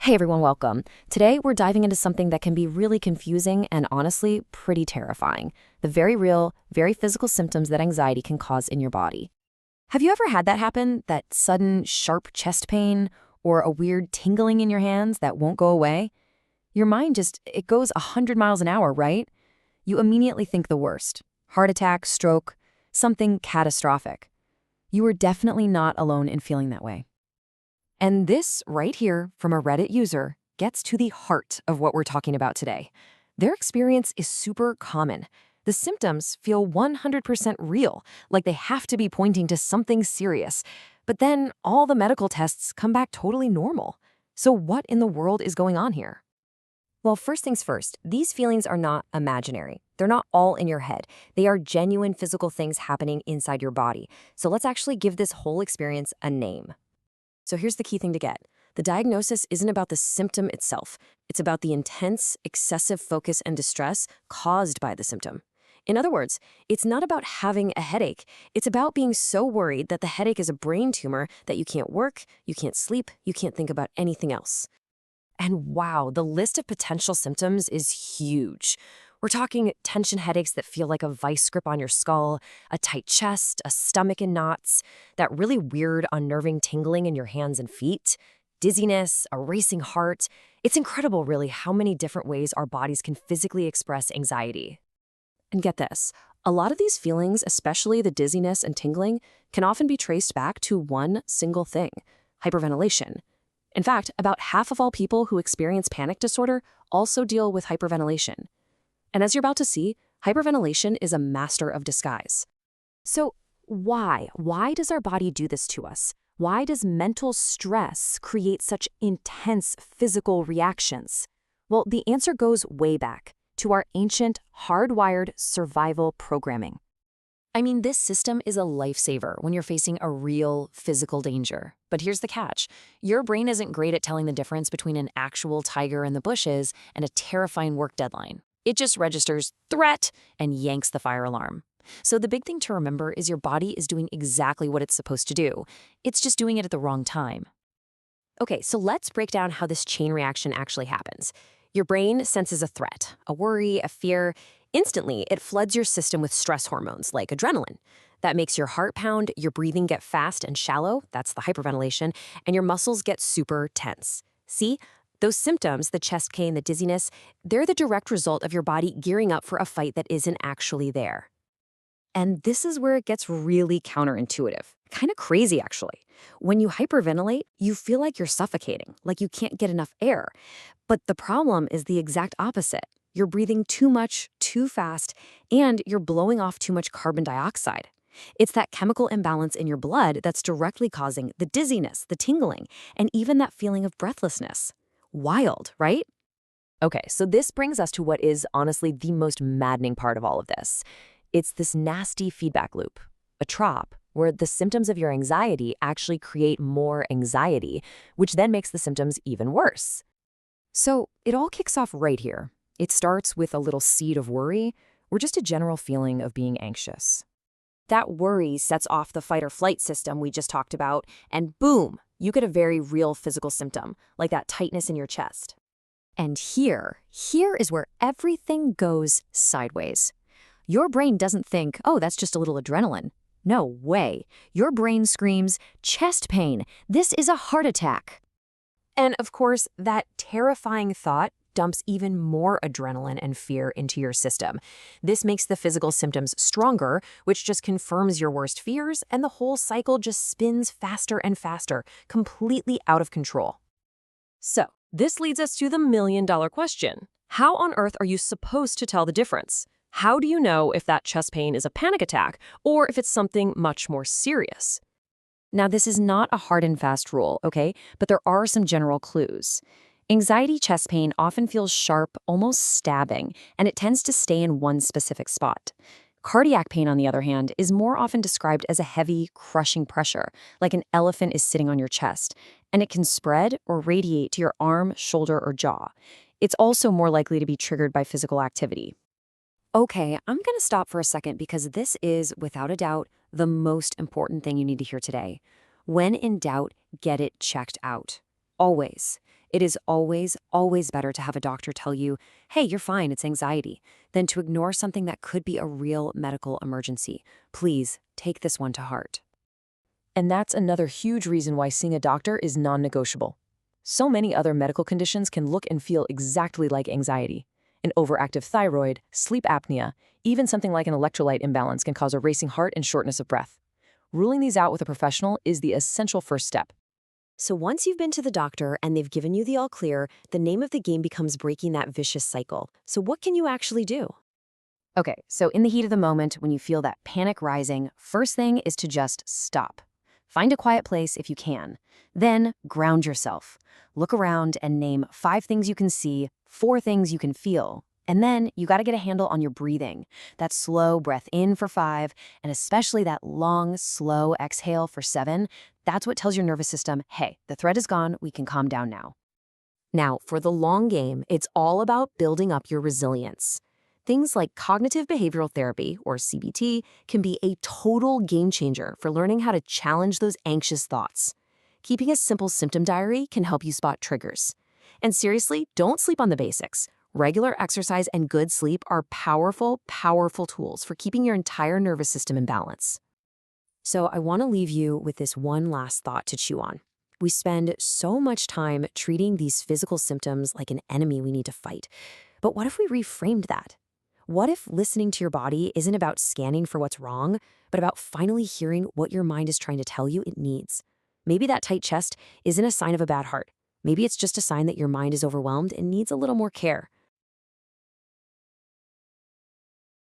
Hey everyone, welcome. Today we're diving into something that can be really confusing and honestly pretty terrifying. The very real, very physical symptoms that anxiety can cause in your body. Have you ever had that happen? That sudden, sharp chest pain or a weird tingling in your hands that won't go away? Your mind it goes 100 miles an hour, right? You immediately think the worst. Heart attack, stroke, something catastrophic. You are definitely not alone in feeling that way. And this right here from a Reddit user gets to the heart of what we're talking about today. Their experience is super common. The symptoms feel 100% real, like they have to be pointing to something serious. But then all the medical tests come back totally normal. So what in the world is going on here? Well, first things first, these feelings are not imaginary. They're not all in your head. They are genuine physical things happening inside your body. So let's actually give this whole experience a name. So here's the key thing to get. The diagnosis isn't about the symptom itself. It's about the intense, excessive focus and distress caused by the symptom. In other words, it's not about having a headache. It's about being so worried that the headache is a brain tumor that you can't work, you can't sleep, you can't think about anything else. And wow, the list of potential symptoms is huge. We're talking tension headaches that feel like a vice grip on your skull, a tight chest, a stomach in knots, that really weird, unnerving tingling in your hands and feet, dizziness, a racing heart. It's incredible, really, how many different ways our bodies can physically express anxiety. And get this, a lot of these feelings, especially the dizziness and tingling, can often be traced back to one single thing: hyperventilation. In fact, about half of all people who experience panic disorder also deal with hyperventilation. And as you're about to see, hyperventilation is a master of disguise. So why? Why does our body do this to us? Why does mental stress create such intense physical reactions? Well, the answer goes way back to our ancient, hardwired survival programming. I mean, this system is a lifesaver when you're facing a real physical danger. But here's the catch. Your brain isn't great at telling the difference between an actual tiger in the bushes and a terrifying work deadline. It just registers threat and yanks the fire alarm. So the big thing to remember is your body is doing exactly what it's supposed to do. It's just doing it at the wrong time. Okay, so let's break down how this chain reaction actually happens. Your brain senses a threat, a worry, a fear. Instantly, it floods your system with stress hormones like adrenaline. That makes your heart pound, your breathing get fast and shallow, that's the hyperventilation, and your muscles get super tense. See? Those symptoms, the chest pain, the dizziness, they're the direct result of your body gearing up for a fight that isn't actually there. And this is where it gets really counterintuitive. Kind of crazy, actually. When you hyperventilate, you feel like you're suffocating, like you can't get enough air. But the problem is the exact opposite. You're breathing too much, too fast, and you're blowing off too much carbon dioxide. It's that chemical imbalance in your blood that's directly causing the dizziness, the tingling, and even that feeling of breathlessness. Wild, right? Okay, so this brings us to what is honestly the most maddening part of all of this. It's this nasty feedback loop, a trap, where the symptoms of your anxiety actually create more anxiety, which then makes the symptoms even worse. So it all kicks off right here. It starts with a little seed of worry, or just a general feeling of being anxious. That worry sets off the fight or flight system we just talked about, and boom, you get a very real physical symptom, like that tightness in your chest. And here is where everything goes sideways. Your brain doesn't think, oh, that's just a little adrenaline. No way. Your brain screams, chest pain. This is a heart attack. And of course, that terrifying thought dumps even more adrenaline and fear into your system. This makes the physical symptoms stronger, which just confirms your worst fears, and the whole cycle just spins faster and faster, completely out of control. So, this leads us to the million-dollar question. How on earth are you supposed to tell the difference? How do you know if that chest pain is a panic attack or if it's something much more serious? Now, this is not a hard and fast rule, okay? But there are some general clues. Anxiety chest pain often feels sharp, almost stabbing, and it tends to stay in one specific spot. Cardiac pain, on the other hand, is more often described as a heavy, crushing pressure, like an elephant is sitting on your chest, and it can spread or radiate to your arm, shoulder, or jaw. It's also more likely to be triggered by physical activity. Okay, I'm going to stop for a second because this is, without a doubt, the most important thing you need to hear today. When in doubt, get it checked out. Always. It is always, always better to have a doctor tell you, hey, you're fine, it's anxiety, than to ignore something that could be a real medical emergency. Please take this one to heart. And that's another huge reason why seeing a doctor is non-negotiable. So many other medical conditions can look and feel exactly like anxiety. An overactive thyroid, sleep apnea, even something like an electrolyte imbalance can cause a racing heart and shortness of breath. Ruling these out with a professional is the essential first step. So once you've been to the doctor and they've given you the all clear, the name of the game becomes breaking that vicious cycle. So what can you actually do? Okay, so in the heat of the moment, when you feel that panic rising, first thing is to just stop. Find a quiet place if you can. Then ground yourself. Look around and name 5 things you can see, 4 things you can feel. And then you got to get a handle on your breathing. That slow breath in for 5, and especially that long, slow exhale for 7. That's what tells your nervous system, hey, the threat is gone, we can calm down now. Now, for the long game, it's all about building up your resilience. Things like cognitive behavioral therapy, or CBT, can be a total game changer for learning how to challenge those anxious thoughts. Keeping a simple symptom diary can help you spot triggers. And seriously, don't sleep on the basics. Regular exercise and good sleep are powerful, powerful tools for keeping your entire nervous system in balance. So I want to leave you with this one last thought to chew on. We spend so much time treating these physical symptoms like an enemy we need to fight. But what if we reframed that? What if listening to your body isn't about scanning for what's wrong, but about finally hearing what your mind is trying to tell you it needs? Maybe that tight chest isn't a sign of a bad heart. Maybe it's just a sign that your mind is overwhelmed and needs a little more care.